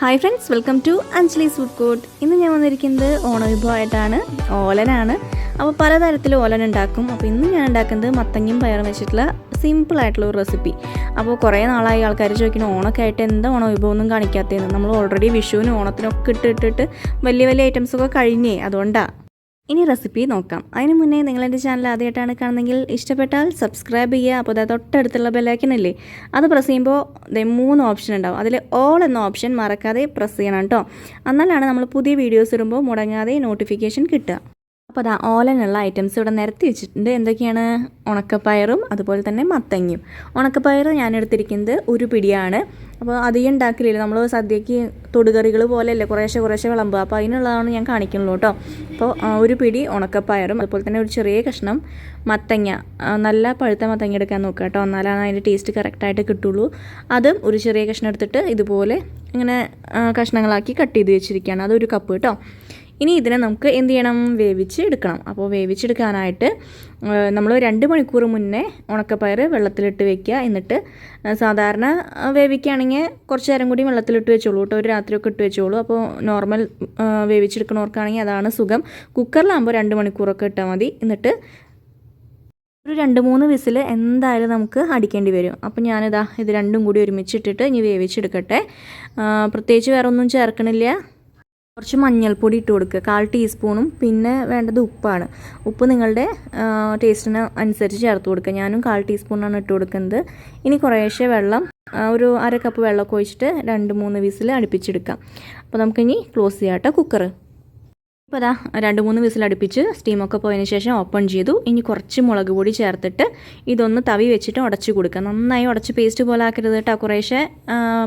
Hi friends, welcome to Anjali's food court. ഇന്ന് ഞാൻ വന്നിരിക്കുന്നത് ഓണവിഭവമായിട്ടാണ്. ഓലനാണ്. അപ്പോൾ പലതരത്തിൽ ഓലൻ ഉണ്ടാക്കും. അപ്പോൾ ഇന്ന് ഞാൻ ഉണ്ടാക്കുന്നത് മത്തങ്ങയും പയറും വെച്ചിട്ടുള്ള സിമ്പിളായിട്ടുള്ള ഒരു റെസിപ്പി. അപ്പോൾ കുറേ നാളായി ആൾക്കാർ ചോദിക്കണം ഓണമൊക്കെ ആയിട്ട് എന്താ ഓണവിഭവം ഒന്നും കാണിക്കാത്തതെന്ന്. നമ്മൾ ഓൾറെഡി വിഷുവിനും ഓണത്തിനൊക്കെ ഇട്ടിട്ട് വലിയ ഐറ്റംസൊക്കെ കഴിഞ്ഞേ, അതുകൊണ്ടാണ്. ഇനി റെസിപ്പി നോക്കാം. അതിന് മുന്നേ നിങ്ങൾ എൻ്റെ ചാനൽ ആദ്യമായിട്ടാണ് കാണുന്നതെങ്കിൽ ഇഷ്ടപ്പെട്ടാൽ സബ്സ്ക്രൈബ് ചെയ്യുക. അപ്പോൾ അത് തൊട്ടടുത്തുള്ള ബെല്ലൈക്കനല്ലേ, അത് പ്രസ് ചെയ്യുമ്പോൾ 3 ഓപ്ഷൻ ഉണ്ടാവും. അതിൽ ഓൾ എന്ന ഓപ്ഷൻ മറക്കാതെ പ്രസ് ചെയ്യണം കേട്ടോ. എന്നാലാണ് നമ്മൾ പുതിയ വീഡിയോസ് ഇടുമ്പോൾ മുടങ്ങാതെ നോട്ടിഫിക്കേഷൻ കിട്ടുക. അപ്പോൾ അതാ ഓലനുള്ള ഐറ്റംസ് ഇവിടെ നിരത്തി വെച്ചിട്ടുണ്ട്. എന്തൊക്കെയാണ്? ഉണക്കപ്പയറും അതുപോലെ തന്നെ മത്തങ്ങയും. ഉണക്കപ്പയർ ഞാൻ എടുത്തിരിക്കുന്നത് 1 പിടിയാണ്. അപ്പോൾ അധികം ഉണ്ടാക്കലില്ല, നമ്മൾ സദ്യക്ക് തൊടുകറികൾ പോലെയല്ലേ കുറേശ്ശെ വിളമ്പുക. അപ്പോൾ അതിനുള്ളതാണ് ഞാൻ കാണിക്കുന്നുള്ളൂ കേട്ടോ. അപ്പോൾ 1 പിടി ഉണക്കപ്പയറും അതുപോലെ തന്നെ ഒരു ചെറിയ കഷ്ണം മത്തങ്ങ, നല്ല പഴുത്ത മത്തങ്ങ എടുക്കാൻ നോക്കുക കേട്ടോ, എന്നാലാണ് അതിൻ്റെ ടേസ്റ്റ് കറക്റ്റായിട്ട് കിട്ടുള്ളൂ. അതും ഒരു ചെറിയ കഷ്ണം എടുത്തിട്ട് ഇതുപോലെ ഇങ്ങനെ കഷ്ണങ്ങളാക്കി കട്ട് ചെയ്ത് വെച്ചിരിക്കുകയാണ്. അതൊരു കപ്പ് കേട്ടോ. ഇനി ഇതിനെ നമുക്ക് എന്ത് ചെയ്യണം? വേവിച്ച് എടുക്കണം. അപ്പോൾ വേവിച്ചെടുക്കാനായിട്ട് നമ്മൾ 2 മണിക്കൂർ മുന്നേ ഉണക്കപ്പയർ വെള്ളത്തിലിട്ട് വെക്കുക. എന്നിട്ട് സാധാരണ വേവിക്കുകയാണെങ്കിൽ കുറച്ച് നേരം കൂടി വെള്ളത്തിലിട്ട് വെച്ചോളൂ കേട്ടോ, ഒരു രാത്രിയൊക്കെ ഇട്ട് വെച്ചോളൂ. അപ്പോൾ നോർമൽ വേവിച്ചെടുക്കണവർക്കാണെങ്കിൽ അതാണ് സുഖം. കുക്കറിലാകുമ്പോൾ 2 മണിക്കൂറൊക്കെ ഇട്ടാൽ മതി. എന്നിട്ട് ഒരു 2-3 വിസിൽ എന്തായാലും നമുക്ക് അടിക്കേണ്ടി വരും. അപ്പോൾ ഞാനിതാ ഇത് രണ്ടും കൂടി ഒരുമിച്ചിട്ടിട്ട് ഇനി വേവിച്ചെടുക്കട്ടെ. പ്രത്യേകിച്ച് വേറെ ഒന്നും ചേർക്കണില്ല. കുറച്ച് മഞ്ഞൾപ്പൊടി ഇട്ട് കൊടുക്കുക, 1/4 ടീസ്പൂണും. പിന്നെ വേണ്ടത് ഉപ്പാണ്. ഉപ്പ് നിങ്ങളുടെ ടേസ്റ്റിന് അനുസരിച്ച് ചേർത്ത് കൊടുക്കുക. ഞാനും 1/4 ടീസ്പൂണാണ് ഇട്ട് കൊടുക്കുന്നത്. ഇനി കുറേശ്ശെ വെള്ളം, ഒരു 1/2 കപ്പ് വെള്ളമൊക്കെ ഒഴിച്ചിട്ട് 2-3 വിസിൽ അടുപ്പിച്ചെടുക്കാം. അപ്പോൾ നമുക്കിനി ക്ലോസ് ചെയ്യാം കേട്ടോ കുക്കർ. ഇപ്പോൾ അതാ 2-3 വിസിൽ അടുപ്പിച്ച് സ്റ്റീമൊക്കെ പോയതിന് ശേഷം ഓപ്പൺ ചെയ്തു. ഇനി കുറച്ച് മുളക് പൊടി ചേർത്തിട്ട് ഇതൊന്ന് തവി വെച്ചിട്ട് ഉടച്ച് കൊടുക്കുക. നന്നായി ഉടച്ച് പേസ്റ്റ് പോലെ ആക്കരുത് കേട്ടോ. കുറേശ്ശെ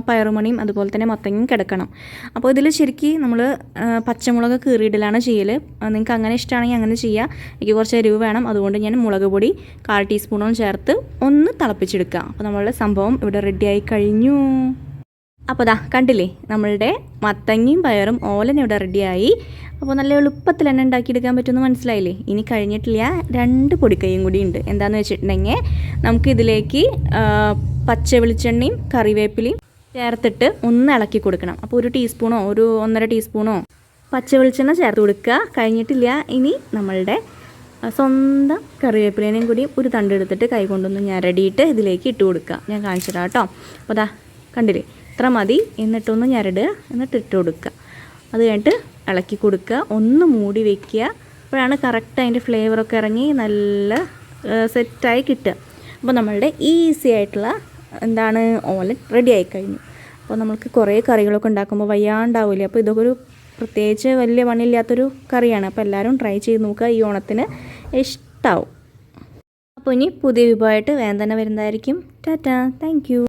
പയറുമണിയും അതുപോലെ തന്നെ മത്തങ്ങയും കിടക്കണം. അപ്പോൾ ഇതിൽ ശരിക്കും നമ്മൾ പച്ചമുളക് കീറിയിടലാണ് ചെയ്യൽ. നിങ്ങൾക്ക് അങ്ങനെ ഇഷ്ടമാണെങ്കിൽ അങ്ങനെ ചെയ്യുക. എനിക്ക് കുറച്ച് എരിവ് വേണം, അതുകൊണ്ട് ഞാൻ മുളക് പൊടി 1/4 ടീസ്പൂണോളം ചേർത്ത് ഒന്ന് തിളപ്പിച്ചെടുക്കുക. അപ്പോൾ നമ്മളുടെ സംഭവം ഇവിടെ റെഡിയായി കഴിഞ്ഞു. അപ്പോൾ ദാ കണ്ടില്ലേ, നമ്മളുടെ മത്തങ്ങയും പയറും ഓലൻ ഇവിടെ റെഡിയായി. അപ്പോൾ നല്ല എളുപ്പത്തിൽ തന്നെ ഉണ്ടാക്കിയെടുക്കാൻ പറ്റുമെന്ന് മനസ്സിലായില്ലേ? ഇനി കഴിഞ്ഞിട്ടില്ല, 2 പൊടിക്കൈയും കൂടി ഉണ്ട്. എന്താണെന്ന് വെച്ചിട്ടുണ്ടെങ്കിൽ നമുക്കിതിലേക്ക് പച്ച വെളിച്ചെണ്ണയും കറിവേപ്പിലയും ചേർത്തിട്ട് ഒന്ന് ഇളക്കി കൊടുക്കണം. അപ്പോൾ 1 ടീസ്പൂണോ 1.5 ടീസ്പൂണോ പച്ച വെളിച്ചെണ്ണ ചേർത്ത് കൊടുക്കുക. കഴിഞ്ഞിട്ടില്ല, ഇനി നമ്മളുടെ സ്വന്തം കറിവേപ്പിലേനെയും കൂടി ഒരു തണ്ട് എടുത്തിട്ട് കൈ കൊണ്ടൊന്ന് ഞരടിയിട്ട് ഇതിലേക്ക് ഇട്ട് കൊടുക്കുക. ഞാൻ കാണിച്ചു തരാം കേട്ടോ. അപ്പോൾ ദാ കണ്ടില്ലേ, ഇത്ര മതി. എന്നിട്ടൊന്ന് ഞരടുക, എന്നിട്ട് ഇട്ട് കൊടുക്കുക. അത് കഴിഞ്ഞിട്ട് ഇളക്കി കൊടുക്കുക, ഒന്ന് മൂടി വയ്ക്കുക. അപ്പോഴാണ് കറക്റ്റ് അതിൻ്റെ ഫ്ലേവറൊക്കെ ഇറങ്ങി നല്ല സെറ്റായി കിട്ടുക. അപ്പോൾ നമ്മളുടെ ഈസി ആയിട്ടുള്ള ഓലൻ റെഡി ആയി കഴിഞ്ഞു. അപ്പോൾ നമുക്ക് കുറേ കറികളൊക്കെ ഉണ്ടാക്കുമ്പോൾ വയ്യാണ്ടാവില്ലേ. അപ്പോൾ ഇതൊക്കെ ഒരു പ്രത്യേകിച്ച് വലിയ പണിയില്ലാത്തൊരു കറിയാണ്. അപ്പോൾ എല്ലാവരും ട്രൈ ചെയ്ത് നോക്കുക, ഈ ഓണത്തിന് ഇഷ്ടമാവും. അപ്പോൾ ഇനി പുതിയ വിഭവമായിട്ട് വേഗം തന്നെ വരുന്നതായിരിക്കും. Tata, thank you.